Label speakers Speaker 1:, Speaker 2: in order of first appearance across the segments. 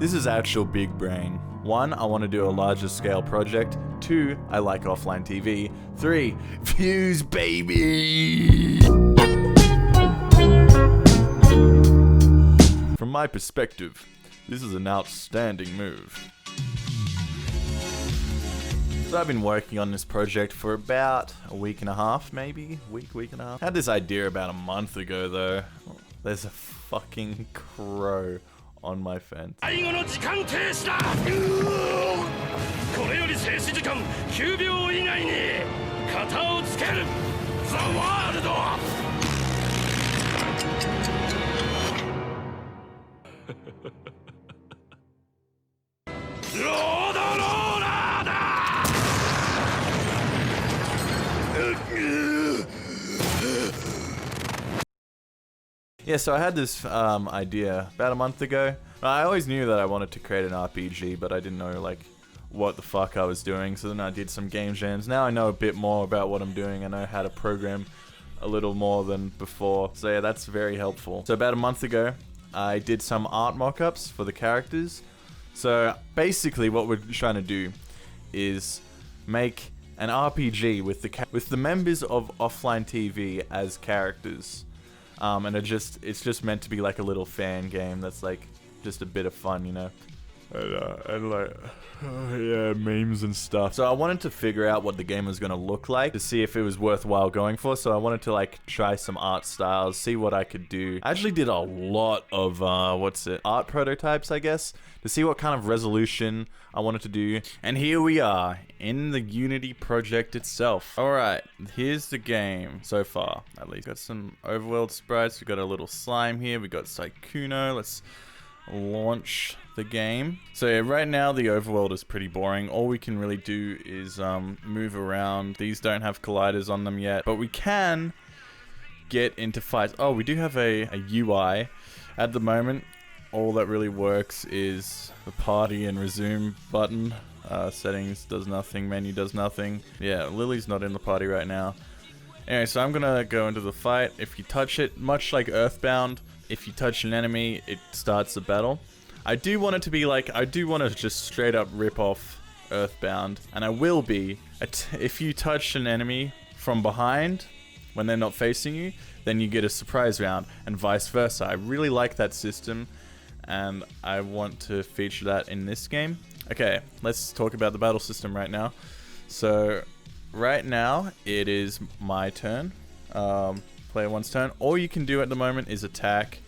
Speaker 1: This is actual big brain. 1, I want to do a larger scale project. 2, I like offline TV. 3, views, baby! From my perspective, this is an outstanding move. So I've been working on this project for about a week and a half, maybe? Week and a half. I had this idea about a month ago though. There's a fucking crow on my fence. Yeah, so I had this idea about a month ago. I always knew that I wanted to create an RPG, but I didn't know like what the fuck I was doing. So then I did some game jams. Now I know a bit more about what I'm doing. I know how to program a little more than before. So yeah, that's very helpful. So about a month ago, I did some art mock-ups for the characters. So basically what we're trying to do is make an RPG with the members of Offline TV as characters. And it's just meant to be like a little fan game that's like just a bit of fun, you know, and like yeah, memes and stuff. So I wanted to figure out what the game was gonna look like to see if it was worthwhile going for. So I wanted to like try some art styles, see what I could do. I actually did a lot of art prototypes, I guess, to see what kind of resolution I wanted to do. And here we are in the Unity project itself. Alright, here's the game so far, at least. Got some overworld sprites, we got a little slime here, we got Sykkuno. Let's launch the game. So yeah, right now the overworld is pretty boring. All we can really do is move around. These don't have colliders on them yet, but we can get into fights. Oh, we do have a UI. At the moment, all that really works is the party and resume button. Settings does nothing, menu does nothing. Yeah, Lily's not in the party right now. Anyway, so I'm gonna go into the fight. If you touch it, much like Earthbound, if you touch an enemy, it starts the battle. I do want it to be like, I do want to just straight up rip off Earthbound, and I will be. If you touch an enemy from behind, when they're not facing you, then you get a surprise round, and vice versa. I really like that system, and I want to feature that in this game. Okay, let's talk about the battle system right now. So, right now, it is my turn. Player 1's turn. All you can do at the moment is attack.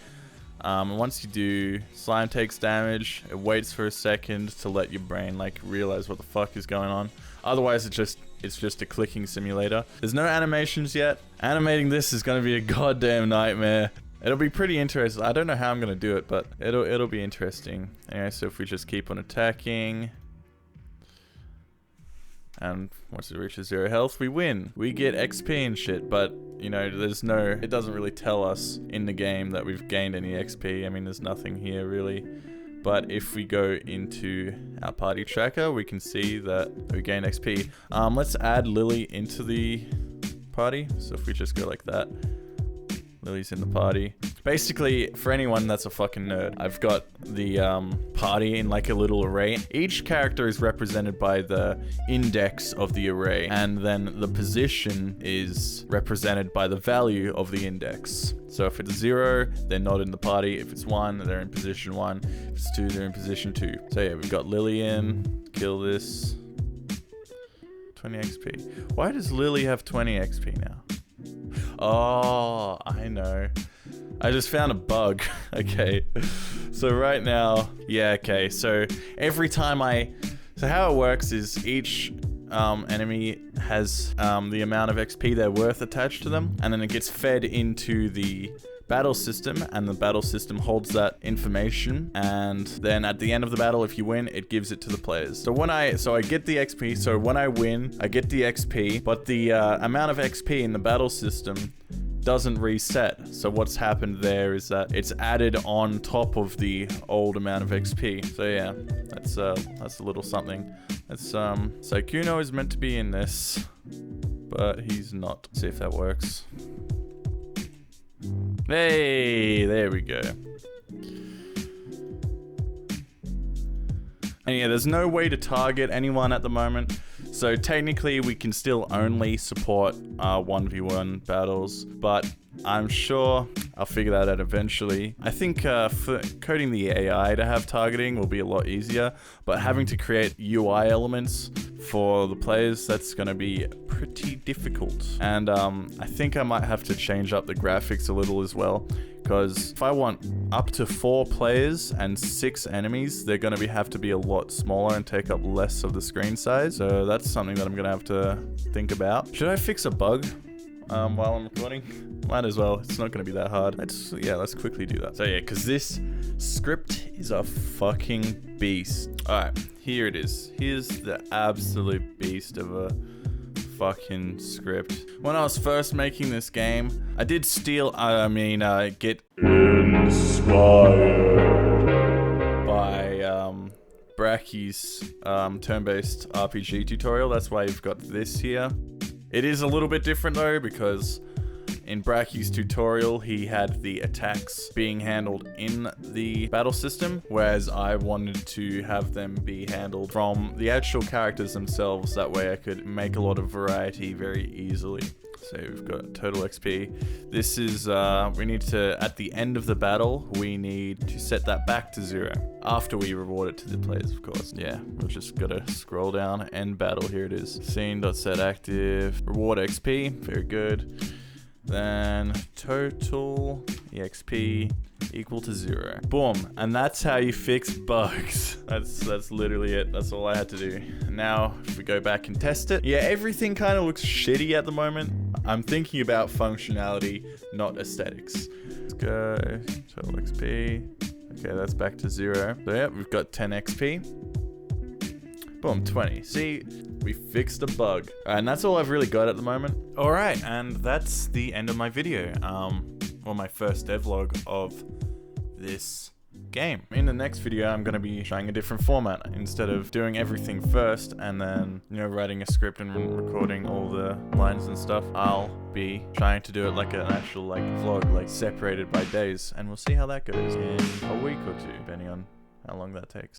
Speaker 1: Once you do, slime takes damage. It waits for a second to let your brain like realize what the fuck is going on. Otherwise, it's just a clicking simulator. There's no animations yet. Animating this is gonna be a goddamn nightmare. It'll be pretty interesting. I don't know how I'm gonna do it, but it'll be interesting. Anyway, so if we just keep on attacking, and once it reaches 0 health, we win. We get XP and shit, but, you know, it doesn't really tell us in the game that we've gained any XP. I mean, there's nothing here, really. But if we go into our party tracker, we can see that we gain XP. Let's add Lily into the party. So if we just go like that, Lily's in the party. Basically, for anyone that's a fucking nerd, I've got the party in like a little array. Each character is represented by the index of the array, and then the position is represented by the value of the index. So if it's 0, they're not in the party. If it's 1, they're in position 1. If it's 2, they're in position 2. So yeah, we've got Lily in. Kill this. 20 XP. Why does Lily have 20 XP now? Oh, I know. I just found a bug. Okay. So right now, yeah, okay. So every time so how it works is each enemy has the amount of XP they're worth attached to them, and then it gets fed into the battle system, and the battle system holds that information, and then at the end of the battle, if you win, it gives it to the players. So I get the XP, so when I win, I get the XP, but the amount of XP in the battle system doesn't reset. So what's happened there is that it's added on top of the old amount of XP. So yeah, that's a little something. That's Sykkuno is meant to be in this, but he's not. See if that works. Hey, there we go. And yeah, there's no way to target anyone at the moment. So technically we can still only support 1v1 battles, but I'm sure I'll figure that out eventually. I think for coding the AI to have targeting will be a lot easier, but having to create UI elements for the players, that's going to be pretty difficult. And I think I might have to change up the graphics a little as well, because if I want up to 4 players and 6 enemies, they're going to have to be a lot smaller and take up less of the screen size. So that's something that I'm going to have to think about. Should I fix a bug while I'm recording? Might as well. It's not going to be that hard. Let's quickly do that. So yeah, because this script is a fucking beast. Alright, here it is. Here's the absolute beast of a fucking script. When I was first making this game, I did get inspired by Bracky's turn-based RPG tutorial. That's why you've got this here. It is a little bit different though, because in Bracky's tutorial, he had the attacks being handled in the battle system, whereas I wanted to have them be handled from the actual characters themselves. That way I could make a lot of variety very easily. So we've got total XP. This is, we need to, at the end of the battle, we need to set that back to 0. After we reward it to the players, of course. Yeah, we've just got to scroll down, end battle, here it is. Scene.setActive, reward XP, very good. Then total EXP equal to 0. Boom. And that's how you fix bugs. That's literally it. That's all I had to do. Now, if we go back and test it, yeah, everything kind of looks shitty at the moment. I'm thinking about functionality, not aesthetics. Let's go. Total XP. Okay, that's back to 0. So yeah, we've got 10 XP. Boom, 20. See, we fixed a bug. And that's all I've really got at the moment. Alright, and that's the end of my video. Or my first devlog of this game. In the next video, I'm going to be trying a different format. Instead of doing everything first and then, writing a script and recording all the lines and stuff, I'll be trying to do it like an actual vlog, separated by days. And we'll see how that goes in a week or 2, depending on how long that takes.